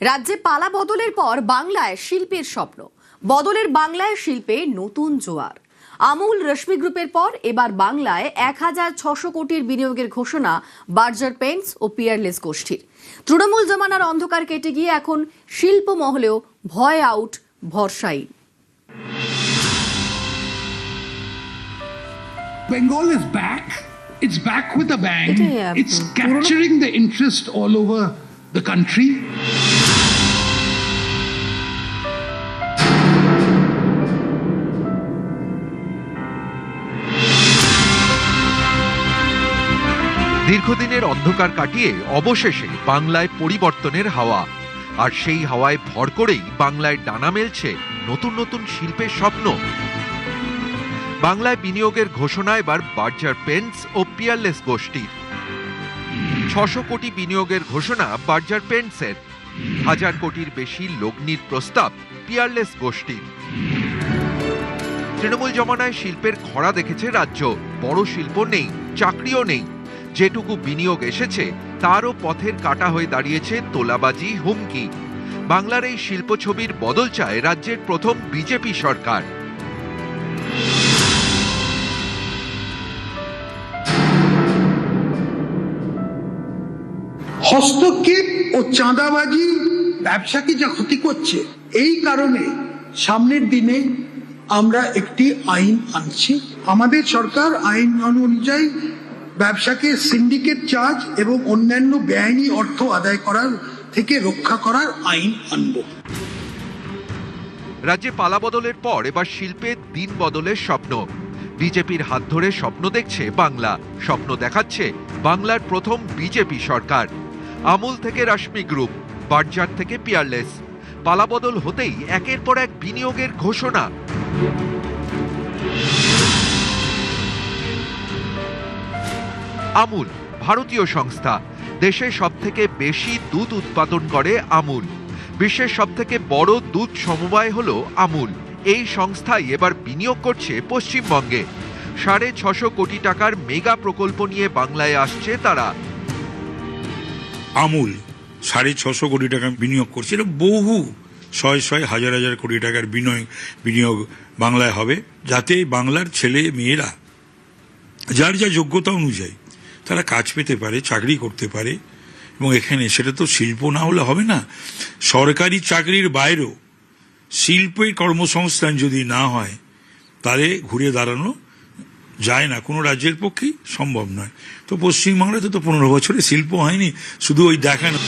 রাজ্যে পালা বদলের পর বাংলায় শিল্পের স্বপ্ন বদলের বাংলায় শিল্পে নতুন জোয়ার। আমুল রশ্মি গ্রুপের পর এবার বাংলায় ১,৬০০ কোটির বিনিয়োগের ঘোষণা বার্জার পেন্টস ও পিয়ারলেস গোষ্ঠীর। তৃণমূল জমানার অন্ধকার কেটে গিয়ে এখন শিল্প মহলেও ভয় out ভরসাই। Bengal is back. It's back with a bang. It's capturing the interest all over the country. দীর্ঘদিনের অন্ধকার কাটিয়ে অবশেষে বাংলায় পরিবর্তনের হাওয়া, আর সেই হাওয়ায় ভর করেই বাংলায় ডানা মেলছে নতুন নতুন শিল্পের স্বপ্ন। বাংলায় বিনিয়োগের ঘোষণা এবার বার্জার পেন্টস ও পিয়ারলেস গোষ্ঠীর। ৬০০ কোটি বিনিয়োগের ঘোষণা বার্জার পেন্টসের, ১,০০০ কোটির বেশি লগ্নির প্রস্তাব পিয়ারলেস গোষ্ঠীর। তৃণমূল জমানায় শিল্পের খরা দেখেছে রাজ্য, বড় শিল্প নেই, চাকরিও নেই। যেটুকু বিনিয়োগ এসেছে তারও পথের কাটা হয়ে দাঁড়িয়েছে তোলাবাজি, হুমকি। বাংলার এই শিল্প ছবির বদল চায় রাজ্যের প্রথম বিজেপি সরকার। হস্তক্ষেপ ও চাঁদাবাজি ব্যবসাকে যা ক্ষতি করছে, এই কারণে সামনের দিনে আমরা একটি আইন আনছি। আমাদের সরকার আইন অনুযায়ী ব্যবসাকে সিন্ডিকেট চার্জ এবং অন্যান্য বেআইনি অর্থ আদায় করার থেকে রক্ষা করার আইন আনব। রাজ্যে পালা বদলের পর এবার শিল্পে দিন বদলের স্বপ্ন। বিজেপির হাত ধরে স্বপ্ন দেখছে বাংলা, স্বপ্ন দেখাচ্ছে বাংলার প্রথম বিজেপি সরকার। আমুল থেকে রশ্মি গ্রুপ, বার্জার থেকে পিয়ারলেস, পালা বদল হতেই একের পর এক বিনিয়োগের ঘোষণা। আমুল ভারতীয় সংস্থা, দেশে সবথেকে বেশি দুধ উৎপাদন করে আমুল। বিশ্বের সবথেকে বড় দুধ সমবায় হলো আমুল। এই সংস্থাই এবার বিনিয়োগ করছে পশ্চিমবঙ্গে। ৬৫০ কোটি টাকার মেগা প্রকল্প নিয়ে বাংলায় আসছে তারা। আমুল ৬৫০ কোটি টাকা বিনিয়োগ করছে, এটা বহু শয়ে শয়ে হাজার হাজার কোটি টাকার বিনিয়োগ বাংলায় হবে, যাতে বাংলার ছেলে মেয়েরা যার যা যোগ্যতা অনুযায়ী তারা কাজ পেতে পারে, চাকরি করতে পারে। এবং এখানে সেটা তো শিল্প না হলে হবে না, সরকারি চাকরির বাইরেও শিল্পের কর্মসংস্থান যদি না হয় তাহলে ঘুরে দাঁড়ানো যায় না, কোনো রাজ্যের পক্ষেই সম্ভব নয়। তো পশ্চিমবাংলাতে তো ১৫ বছরে শিল্প হয়নি, শুধু ওই দেখানো।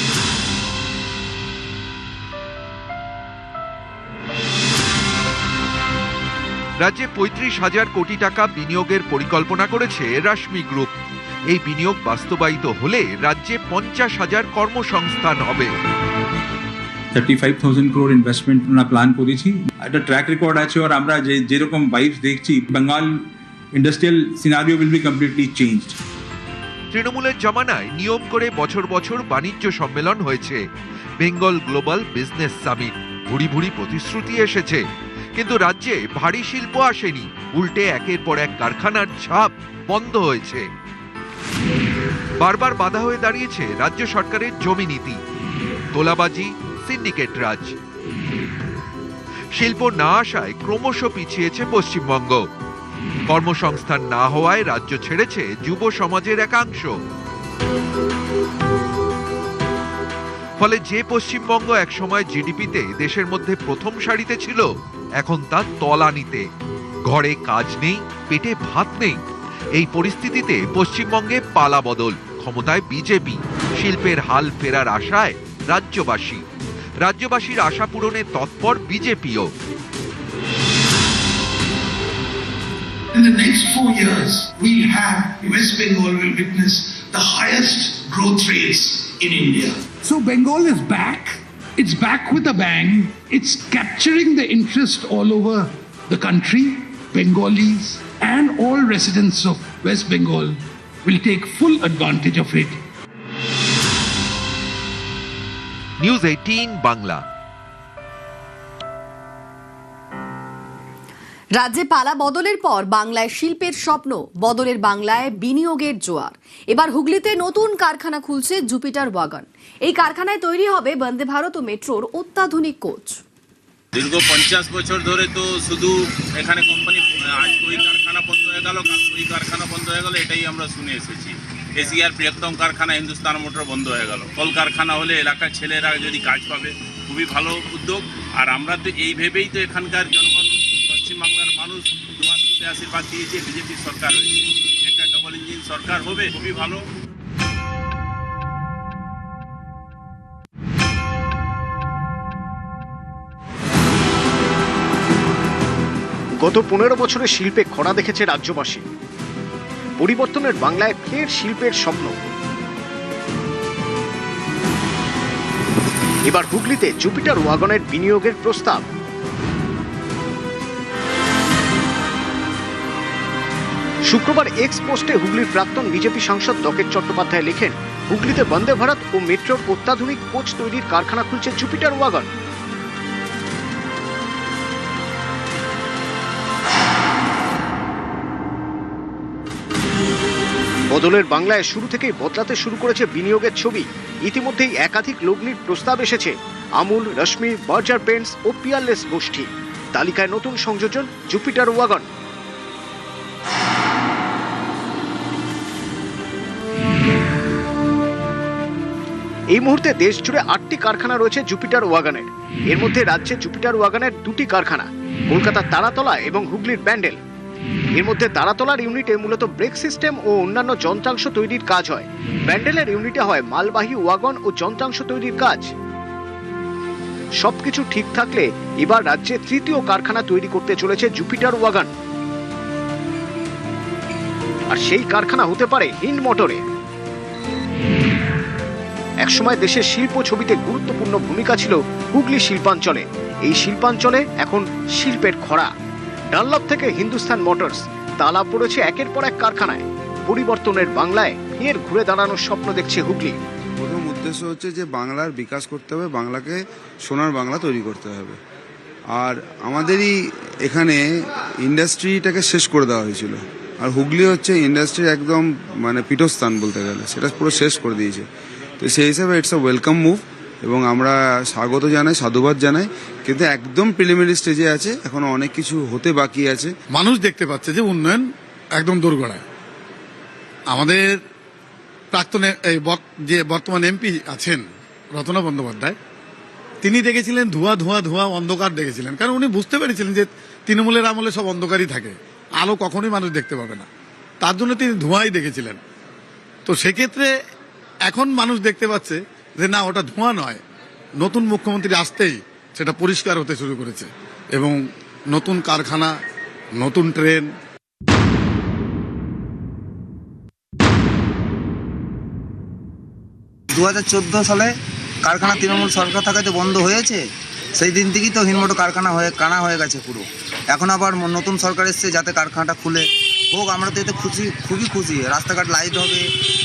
রাজ্যে ৩৫,০০০ কোটি টাকা বিনিয়োগের পরিকল্পনা করেছে রশ্মি গ্রুপ। এই বিনিয়োগ বাস্তবায়িত হলে রাজ্যে ৫০,০০০ কর্মসংস্থান হবে। 35,000 crore ইনভেস্টমেন্ট আমরা প্ল্যান করেছি। একটা ট্র্যাক রেকর্ড আছে, আর আমরা যেরকম ভাইবস দেখছি, Bengal industrial scenario will be completely changed. তৃণমূলের জমানায় নিয়ম করে বছর বছর বাণিজ্য সম্মেলন হয়েছে, বেঙ্গল গ্লোবাল বিজনেস সামিট। ভুরি ভুরি প্রতিশ্রুতি এসেছে, কিন্তু রাজ্যে ভারী শিল্প আসেনি। উল্টে একের পর এক কারখানার ঝাঁপ বন্ধ হয়েছে। বারবার বাধা হয়ে দাঁড়িয়েছে রাজ্য সরকারের জমি নীতি, তোলাবাজি, সিন্ডিকেট রাজ। শিল্প না আসায় ক্রমশ পিছিয়েছে পশ্চিমবঙ্গ। কর্মসংস্থান না হওয়ায় রাজ্য ছেড়েছে যুব সমাজের একাংশ। ফলে যে পশ্চিমবঙ্গ একসময় জিডিপিতে দেশের মধ্যে প্রথম সারিতে ছিল, এখন তা তলানিতে। ঘরে কাজ নেই, পেটে ভাত নেই। এই পরিস্থিতিতে পশ্চিমবঙ্গে পালা বদল, ক্ষমতায় বিজেপি, শিল্পের হাল ফেরার আশায় রাজ্যবাসী। রাজ্যবাসীর আশা পূরণে তৎপর বিজেপিও। In the next 4 years, we'll have West Bengal will witness the highest growth rates in India. So Bengal is back. It's back with a bang. It's capturing the interest all over the country. Bengalis and all residents of West Bengal will take full advantage of it. News 18 Bangla. রাজ্যে পালা বদলের পর বাংলায় শিল্পের স্বপ্ন, বদলের বাংলায় বিনিয়োগের জোয়ার। এবার হুগলিতে নতুন কারখানা খুলছে জুপিটার ওয়াগন। এই কারখানায় তৈরি হবে বন্দে ভারত ও মেট্রোর অত্যাধুনিক কোচ। দীর্ঘ 50 বছর ধরে তো শুধু এখানে কোম্পানি, আজ ওই কারখানা বন্ধ হয়ে গেল, কাল ওই কারখানা বন্ধ হয়ে গেল, এটাই আমরা শুনে এসেছি। এশিয়ার বৃহত্তম কারখানা হিন্দুস্তান মোটর বন্ধ হয়ে গেল। কল কারখানা হলে এলাকার ছেলেরা যদি কাজ পাবে, খুবই ভালো উদ্যোগ। আর আমরা তো এই ভেবেই তো এখানকার জনগণ, পশ্চিমবাংলার মানুষ দুয়ার দিতে আশীর্বাদ দিয়েছে, বিজেপি সরকার হয়েছে। একটা ডবল ইঞ্জিন সরকার হবে, খুবই ভালো। গত 15 বছরে শিল্পে খরা দেখেছে রাজ্যবাসী। পরিবর্তনের বাংলায় ফের শিল্পের স্বপ্ন। এবার হুগলিতে জুপিটার ওয়াগনের বিনিয়োগের প্রস্তাব। শুক্রবার এক্স পোস্টে হুগলির প্রাক্তন বিজেপি সাংসদ লকেট চট্টোপাধ্যায় লেখেন, হুগলিতে বন্দে ভারত ও মেট্রোর অত্যাধুনিক কোচ তৈরির কারখানা খুলছে জুপিটার ওয়াগন। বদলের বাংলায় শুরু থেকেই বদলাতে শুরু করেছে বিনিয়োগের ছবি। ইতিমধ্যেই একাধিক লগ্নির প্রস্তাব এসেছে। আমুল, রশ্মি, বার্জার পেন্টস ও পিয়ারলেস গোষ্ঠী। তালিকায় নতুন সংযোজন জুপিটার ওয়াগন। এই মুহূর্তে দেশ জুড়ে 8টি কারখানা রয়েছে জুপিটার ওয়াগনের। এর মধ্যে রাজ্যে জুপিটার ওয়াগনের 2টি কারখানা, কলকাতার তারাতলা এবং হুগলির ব্যান্ডেল। এর মধ্যে তারাতলার ইউনিটে মূলত ব্রেক সিস্টেম ও অন্যান্য যন্ত্রাংশ তৈরির কাজ হয়। ব্যান্ডেলের ইউনিটে হয় মালবাহী ওয়াগন ও যন্ত্রাংশ তৈরির কাজ। সবকিছু ঠিক থাকলে এবার রাজ্যে 3য় কারখানা তৈরি করতে চলেছে জুপিটার ওয়াগন। আর সেই কারখানা হতে পারে হিন্দ মোটরে। একসময় দেশের শিল্প ছবিতে গুরুত্বপূর্ণ ভূমিকা ছিল হুগলি শিল্পাঞ্চলে। এই শিল্পাঞ্চলে এখন শিল্পের খরা। ডানলপ থেকে হিন্দুস্তান মোটরস, তালা পড়েছে একের পর এক কারখানায়। পরিবর্তনের বাংলায় ফের ঘুরে দাঁড়ানোর স্বপ্ন দেখছে হুগলি। প্রথম উদ্দেশ্য হচ্ছে যে বাংলার বিকাশ করতে হবে, বাংলাকে সোনার বাংলা তৈরি করতে হবে। আর আমাদেরই এখানে ইন্ডাস্ট্রিটাকে শেষ করে দেওয়া হয়েছিল। আর হুগলি হচ্ছে ইন্ডাস্ট্রির একদম পীঠস্থান বলতে গেলে, সেটা পুরো শেষ করে দিয়েছে। তো সেই হিসাবে ইটস আ ওয়েলকাম মুভ এবং আমরা স্বাগত জানাই, সাধুবাদ জানাই। কিন্তু একদম প্রিলিমিনারি স্টেজে আছে, এখনো অনেক কিছু হতে বাকি আছে। মানুষ দেখতে পাচ্ছে যে উন্নয়ন একদম দোরগোড়ায়। আমাদের প্রাক্তন যে বর্তমান এমপি আছেন রতনা বন্দ্যোপাধ্যায়, তিনি দেখেছিলেন ধোঁয়া ধোঁয়া ধোঁয়া, অন্ধকার দেখেছিলেন। কারণ উনি বুঝতে পেরেছিলেন যে তৃণমূলের আমলে সব অন্ধকারই থাকে, আলো কখনোই মানুষ দেখতে পাবে না। তার জন্য তিনি ধোঁয়াই দেখেছিলেন। তো সেক্ষেত্রে এখন মানুষ দেখতে পাচ্ছে যে না, ওটা ধোঁয়া নয়। নতুন মুখ্যমন্ত্রী আসতেই সেটা পরিষ্কার হতে শুরু করেছে এবং নতুন কারখানা, নতুন ট্রেন। 2014 সালে কারখানা তৃণমূল সরকার থাকাতে বন্ধ হয়েছে। সেই দিন থেকেই তো হিন্দমোটর কারখানা কানা হয়ে গেছে পুরো। এখন আবার নতুন সরকার এসছে যাতে কারখানাটা খুলে হোক। আমরা তো এতে খুশি, খুবই খুশি। রাস্তাঘাট লাইট হবে,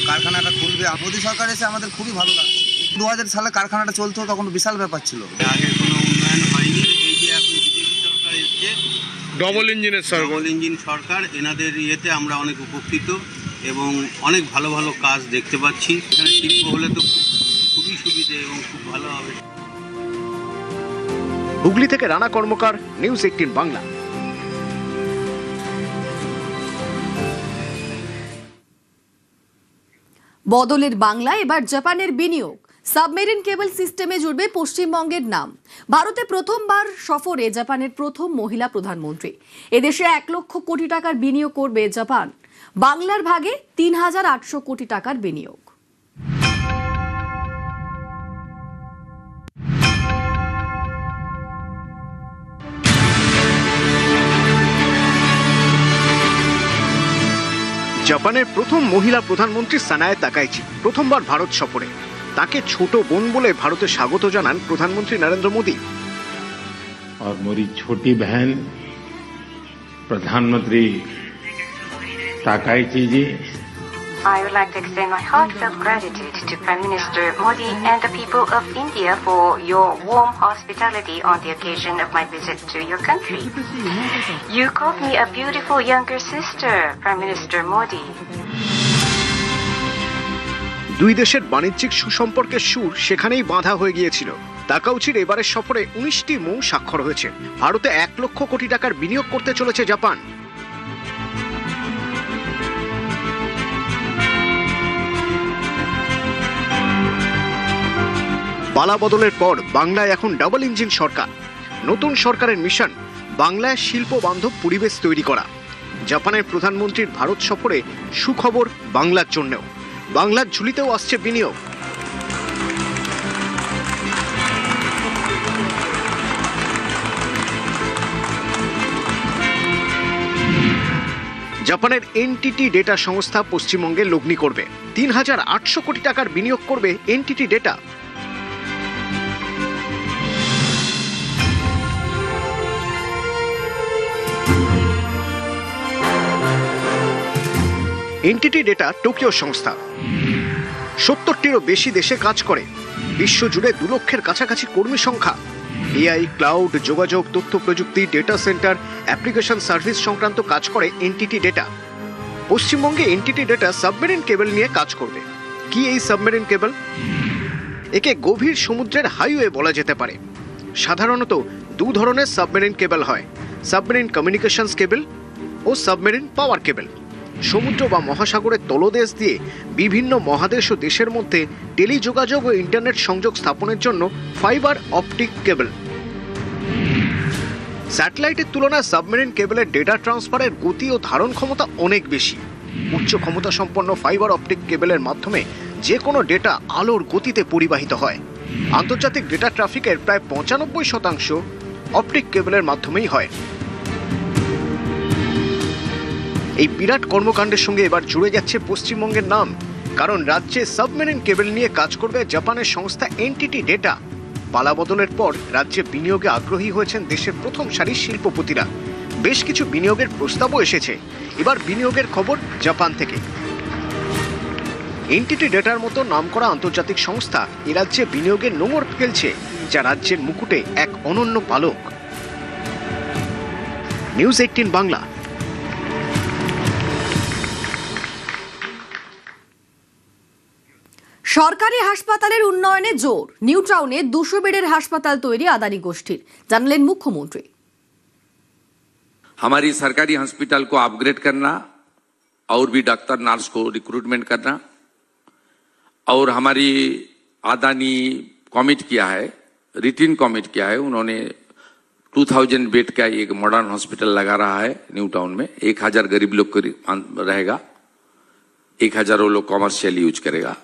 কারখানাটা খুলবে। মোদী সরকার এসে আমাদের খুবই ভালো লাগছে। 2000 সালে কারখানাটা চলতো, তখন বিশাল ব্যাপার ছিল। আগে কোনো উন্নয়ন হয়নি। এই যে এখন বিজেপি সরকার এসছে, ডবল ইঞ্জিন সরকার, এনাদের ইয়েতে আমরা অনেক উপকৃত এবং অনেক ভালো ভালো কাজ দেখতে পাচ্ছি। এখানে শিল্প হলে তো খুবই সুবিধে এবং খুব ভালো হবে। হুগলি থেকে রানা কর্মকার, নিউজ 18 বাংলা। বদলের বাংলা এবার জাপানের বিনিয়োগ। সাবমেরিন কেবল সিস্টেমে জুড়বে পশ্চিমবঙ্গের নাম। ভারতে প্রথমবার সফরে জাপানের প্রথম মহিলা প্রধানমন্ত্রী। এদেশে 1 লক্ষ কোটি টাকার বিনিয়োগ করবে জাপান। বাংলার ভাগে 3800 কোটি টাকার বিনিয়োগ। জাপানের প্রথম মহিলা প্রধানমন্ত্রী সানায়ে তাকাইচি প্রথমবার ভারত সফরে। তাকে ছোট বোন বলে ভারতে স্বাগত জানান প্রধানমন্ত্রী নরেন্দ্র মোদী। और मेरी छोटी बहन प्रधानमंत्री Takaichi ji I would like to extend my heartfelt gratitude to Prime Minister Modi and the people of India for your warm hospitality on the occasion of my visit to your country. You called me a beautiful younger sister, Prime Minister Modi. দুই দেশের বাণিজ্যিক সুসম্পর্কের সুর সেখানেই বাঁধা হয়ে গিয়েছিল। তাকাউচির এবারের সফরে 19টি মৌ স্বাক্ষর হয়েছে। ভারতে 1 লক্ষ কোটি টাকার বিনিয়োগ করতে চলেছে জাপান। পালা বদলের পর বাংলায় এখন ডাবল ইঞ্জিন সরকার। নতুন সরকারের মিশন বাংলায় শিল্প বান্ধব পরিবেশ তৈরি করা। জাপানের প্রধানমন্ত্রীর ভারত সফরে সুখবর বাংলার জন্যও। বাংলার ঝুলিতেও আসছে বিনিয়োগ। জাপানের এনটিটি ডেটা সংস্থা পশ্চিমবঙ্গে লগ্নি করবে। ৩,৮০০ কোটি টাকার বিনিয়োগ করবে NTT data. NTT data Tokyo সংস্থা ৭০টিরও বেশি দেশে কাজ করে। বিশ্বজুড়ে ২ লক্ষের কাছাকাছি কর্মী সংখ্যা। এআই, ক্লাউড, যোগাযোগ, তথ্য প্রযুক্তি, ডেটা সেন্টার, অ্যাপ্লিকেশন সার্ভিস সংক্রান্ত কাজ করে এনটিটি ডেটা। পশ্চিমবঙ্গে এনটিটি ডেটা সাবমেরিন কেবল নিয়ে কাজ করবে। কি এই সাবমেরিন কেবল? একে গভীর সমুদ্রের হাইওয়ে বলা যেতে পারে। সাধারণত 2 ধরনের সাবমেরিন কেবল হয়, সাবমেরিন কমিউনিকেশনস কেবল ও সাবমেরিন পাওয়ার কেবল। সমুদ্র বা মহাসাগরের তলদেশ দিয়ে বিভিন্ন মহাদেশ ও দেশের মধ্যে টেলিযোগাযোগ ও ইন্টারনেট সংযোগ স্থাপনের জন্য ফাইবার অপটিক কেবল। স্যাটেলাইটের তুলনায় সাবমেরিন কেবলের ডেটা ট্রান্সফারের গতি ও ধারণ ক্ষমতা অনেক বেশি। উচ্চ ক্ষমতা সম্পন্ন ফাইবার অপটিক কেবলের মাধ্যমে যে কোনো ডেটা আলোর গতিতে পরিবাহিত হয়। আন্তর্জাতিক ডেটা ট্রাফিকের প্রায় 95% অপটিক কেবলের মাধ্যমেই হয়। এই বিরাট কর্মকাণ্ডের সঙ্গে এবার জুড়ে যাচ্ছে পশ্চিমবঙ্গের নাম, কারণ রাজ্যে সাবমেরিন কেবল নিয়ে কাজ করবে জাপানের সংস্থা এনটিটি ডেটা। পালা বদলের পর রাজ্যে বিনিয়োগে আগ্রহী হয়েছেন দেশের প্রথম সারির শিল্পপতিরা। বেশ কিছু বিনিয়োগের প্রস্তাবও এসেছে। এবার বিনিয়োগের খবর জাপান থেকে। এনটিটি ডেটার মতো নামকরা আন্তর্জাতিক সংস্থা এ রাজ্যে বিনিয়োগের নোঙর ফেলছে, যা রাজ্যের মুকুটে এক অনন্য পালক। নিউজ 18 বাংলা। সরকারি হাসপাতালের উন্নয়নে জোর। নিউ টাউনে 200 বেডের হাসপাতাল তৈরি আদানি গোষ্ঠীর, জানালেন মুখ্যমন্ত্রী। हमारी सरकारी हॉस्पिटल को अपग्रेड करना और भी डॉक्टर नर्स को रिक्रूटमेंट करना, और हमारी अदानी कमिट किया है, रिटिन कमिट किया है, उन्होंने 2000 बेड का एक मॉडर्न हॉस्पिटल लगा रहा है न्यू टाउन में। 1000 गरीब लोग को रहेगा, 1000 वो लोग कॉमर्शियल यूज करेगा।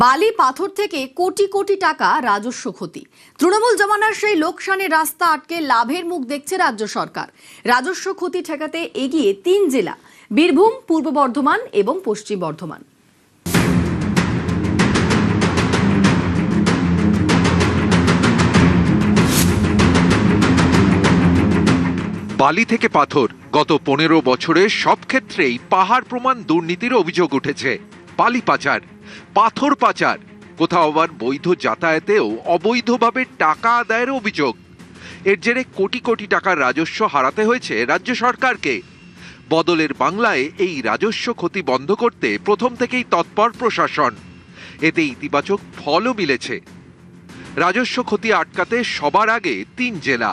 বালি পাথর থেকে কোটি কোটি টাকা রাজস্ব ক্ষতি। তৃণমূল জমানার সেই লোকসানের রাস্তা আটকে লাভের মুখ দেখছে রাজ্য সরকার। রাজস্ব ক্ষতি ঠেকাতে এগিয়ে 3 জেলা, বীরভূম, পূর্ব বর্ধমান এবং পশ্চিম বর্ধমান। বালি থেকে পাথর, গত 15 বছরে সব ক্ষেত্রেই পাহাড় প্রমাণ দুর্নীতির অভিযোগ উঠেছে। বালি পাচার, পাথর পাচার, কোথাও আবার বৈধ যাতায়াতেও অবৈধভাবে টাকা আদায়ের অভিযোগ। এর জেরে কোটি কোটি টাকার রাজস্ব হারাতে হয়েছে রাজ্য সরকারকে। বদলের বাংলায় এই রাজস্ব ক্ষতি বন্ধ করতে প্রথম থেকেই তৎপর প্রশাসন। এতে ইতিবাচক ফলও মিলেছে। রাজস্ব ক্ষতি আটকাতে সবার আগে 3 জেলা,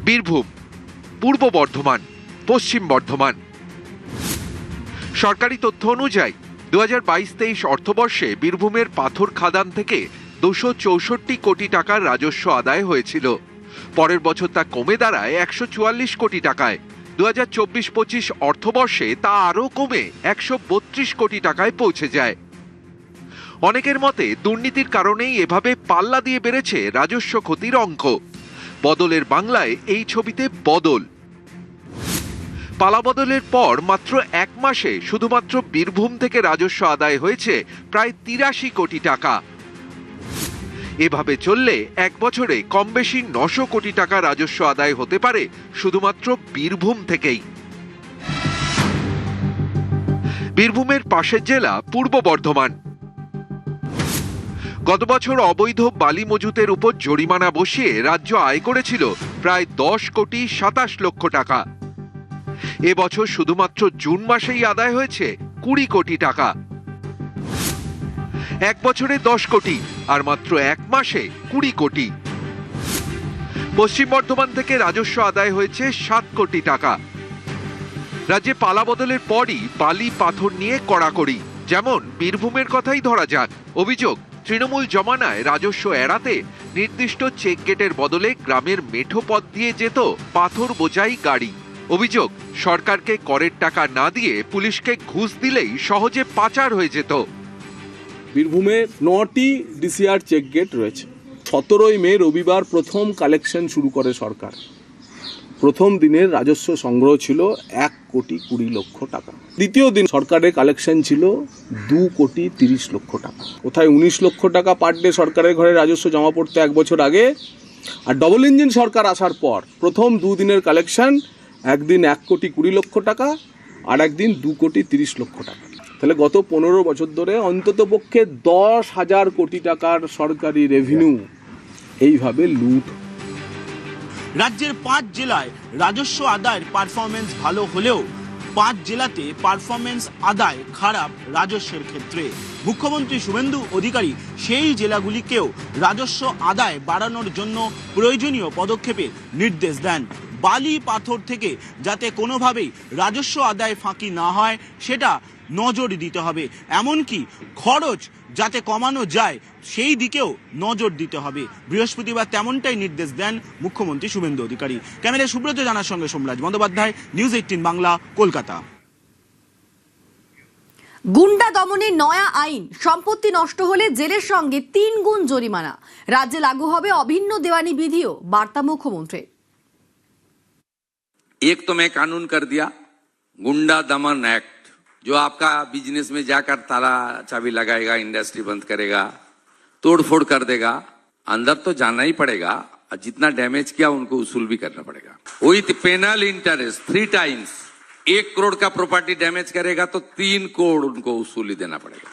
বীরভূম, পূর্ব বর্ধমান, পশ্চিম বর্ধমান। সরকারি তথ্য অনুযায়ী 2022-23 অর্থবর্ষে বীরভূমের পাথর খাদান থেকে 264 কোটি টাকার রাজস্ব আদায় হয়েছিল। পরের বছর তা কমে দাঁড়ায় 144 কোটি টাকায়। 2024-25 অর্থবর্ষে তা আরও কমে 132 কোটি টাকায় পৌঁছে যায়। অনেকের মতে দুর্নীতির কারণেই এভাবে পাল্লা দিয়ে বেড়েছে রাজস্ব ক্ষতির অঙ্ক। বদলের বাংলায় এই ছবিতে বদল। পালাবদলের পর মাত্র 1 মাসে শুধুমাত্র বীরভূম থেকে রাজস্ব আদায় হয়েছে প্রায় 83 কোটি টাকা। এভাবে চললে 1 বছরে কম বেশি 900 কোটি টাকা রাজস্ব আদায় হতে পারে শুধুমাত্র বীরভূম থেকেই। বীরভূমের পাশের জেলা পূর্ব বর্ধমান। গত বছর অবৈধ বালি মজুতের উপর জরিমানা বসিয়ে রাজ্য আয় করেছিল প্রায় 10,27 লক্ষ টাকা। এবছর শুধুমাত্র জুন মাসেই আদায় হয়েছে 20 কোটি টাকা। এক বছরে 10 কোটি আর মাত্র এক মাসে 20 কোটি। পশ্চিম বর্ধমান থেকে রাজস্ব আদায় হয়েছে 7 কোটি টাকা। রাজ্যে পালা বদলের পরই বালি পাথর নিয়ে কড়াকড়ি। যেমন বীরভূমের কথাই ধরা যাক। অভিযোগ, তৃণমূল জমানায় রাজস্ব এড়াতে নির্দিষ্ট চেক গেটের বদলে গ্রামের মেঠো পথ দিয়ে যেত পাথর বোঝাই গাড়ি। অভিযোগ, সরকারকে করের টাকা না দিয়ে পুলিশকে ঘুষ দিলেই সহজে পাচার হয়ে যেত। বীরভূমে 9টি ডিসিআর চেক গেট রয়েছে। 17ই মে রবিবার প্রথম কালেকশন শুরু করে সরকার। প্রথম দিনের রাজস্ব সংগ্রহ ছিল 1,20,00,000 টাকা। দ্বিতীয় দিন সরকারের কালেকশন ছিল 2,30,00,000 টাকা। কোথায় 19 লক্ষ টাকা পার ডে সরকারের ঘরে রাজস্ব জমা পড়তে এক বছর আগে, আর ডবল ইঞ্জিন সরকার আসার পর প্রথম দুদিনের কালেকশন একদিন 1,20,00,000 টাকা আর একদিন 2,30,00,000 টাকা। তাহলে গত 15 বছর ধরে অন্তত পক্ষে 10,000 কোটি টাকার সরকারি রেভিনিউ এইভাবে লুট। রাজ্যের 5 জেলায় রাজস্ব আদায়ের পারফরমেন্স ভালো হলেও 5 জেলাতে পারফরমেন্স আদায় খারাপ রাজস্বের ক্ষেত্রে। মুখ্যমন্ত্রী শুভেন্দু অধিকারী সেই জেলাগুলিকেও রাজস্ব আদায় বাড়ানোর জন্য প্রয়োজনীয় পদক্ষেপের নির্দেশ দেন। বালি পাথর থেকে যাতে কোনোভাবেই রাজস্ব আদায় ফাঁকি না হয় সেটা নজর দিতে হবে। এমনকি খরচ যাতে কমানো যায় সেই দিকেও নজর দিতে হবে। বৃহস্পতিবার তেমনটাই নির্দেশ দেন মুখ্যমন্ত্রী শুভেন্দু অধিকারী। ক্যামেরায় সুব্রত জানার সঙ্গে সোমরাজ বন্দ্যোপাধ্যায়, নিউজ 18 বাংলা, কলকাতা। গুন্ডা দমনের নয়া আইন, সম্পত্তি নষ্ট হলে জেলের সঙ্গে 3 গুণ জরিমানা। রাজ্যে লাগু হবে অভিন্ন দেওয়ানি বিধিও, বার্তা মুখ্যমন্ত্রী। एक तो मैं कानून कर दिया गुंडा दमन एक्ट, जो आपका बिजनेस में जाकर ताला चाबी लगाएगा, इंडस्ट्री बंद करेगा, तोड़फोड़ कर देगा, अंदर तो जाना ही पड़ेगा, और जितना डैमेज किया उनको वसूल भी करना पड़ेगा with penal interest 3 times. 1 crore का प्रॉपर्टी डैमेज करेगा तो 3 करोड़ उनको वसूली देना पड़ेगा।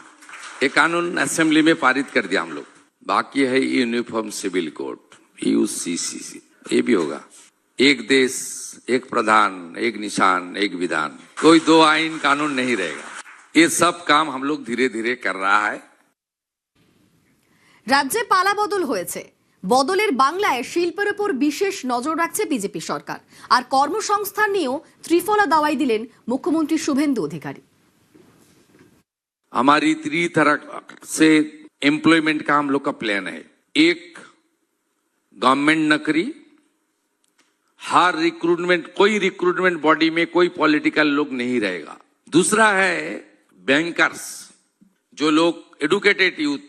ये कानून असेंबली में पारित कर दिया हम लोग। बाकी है यूनिफॉर्म सिविल कोड UCCC, ये भी होगा। एक देश, एक प्रधान, एक निशान, एक विधान, कोई 2 आइन कानून नहीं रहेगा। ये सब काम हम लोग धीरे धीरे कर रहा है। রাজ্যে পালা বদল হয়েছে। বদলের বাংলায় শিল্পের উপর বিশেষ নজর রাখছে বিজেপি সরকার। আর কর্মসংস্থান নিয়েও ত্রিফলা দাওয়াই দিলেন মুখ্যমন্ত্রী শুভেন্দু অধিকারী। हमारी 3 तरह से एम्प्लॉयमेंट का हम लोग का प्लान है। एक, गवर्नमेंट नौकरी, हर रिक्रूटमेंट, कोई रिक्रूटमेंट बॉडी में कोई पॉलिटिकल लोग नहीं रहेगा। दूसरा है बैंकर्स, जो लोग एडुकेटेड यूथ,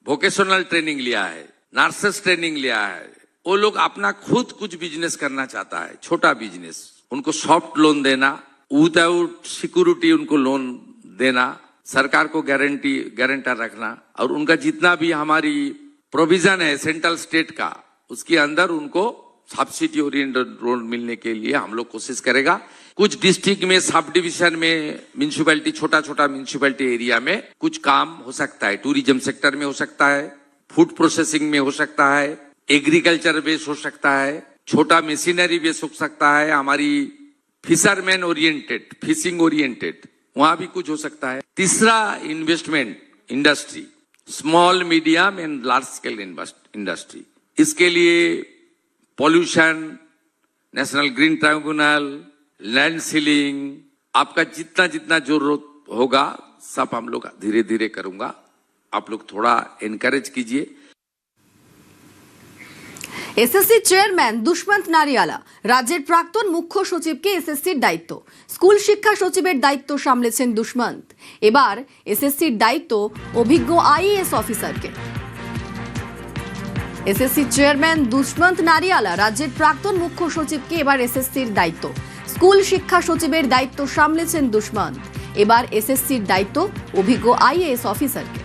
वोकेशनल ट्रेनिंग लिया है, नर्सेस ट्रेनिंग लिया है, वो लोग अपना खुद कुछ बिजनेस करना चाहता है, छोटा बिजनेस, उनको सॉफ्ट लोन देना, विदाउट सिक्योरिटी उनको लोन देना, सरकार को गारंटर रखना, और उनका जितना भी हमारी प्रोविजन है सेंट्रल स्टेट का, उसके अंदर उनको सब्सिडी ओरिएंटेड लोन मिलने के लिए हम लोग कोशिश करेगा। कुछ डिस्ट्रिक्ट में, सब डिवीजन में, म्यूनिसिपैलिटी, छोटा छोटा म्यूनिसिपैलिटी एरिया में कुछ काम हो सकता है। टूरिज्म सेक्टर में हो सकता है, फूड प्रोसेसिंग में हो सकता है, एग्रीकल्चर बेस हो सकता है, छोटा मशीनरी बेस हो सकता है, हमारी फिशरमैन ओरिएंटेड, फिशिंग ओरिएंटेड, वहां भी कुछ हो सकता है। तीसरा, investment industry, small medium and large scale industry. इसके लिए pollution, national green tribunal, land ceiling, आपका जितना जितना जरूरत होगा सब हम लोग धीरे धीरे करूंगा। आप लोग थोड़ा एनकरेज कीजिए। এসএসসি চেয়ারম্যান দুষ্মন্ত নারিয়ালা রাজ্যের প্রাক্তন মুখ্য সচিবকে এসএসসির দায়িত্ব। স্কুল শিক্ষা সচিবের দায়িত্ব সামলেছেন দুষ্মন্ত। এবার এসএসসির দায়িত্ব অভিজ্ঞ আইএএস অফিসারকে। এসএসসি চেয়ারম্যান দুষ্মন্ত নারিয়ালা রাজ্যের প্রাক্তন মুখ্য সচিবকে এবার এসএসসির দায়িত্ব। স্কুল শিক্ষা সচিবের দায়িত্ব সামলেছেন দুষ্মন্ত। এবার এসএসসির দায়িত্ব অভিজ্ঞ আইএএস অফিসারকে।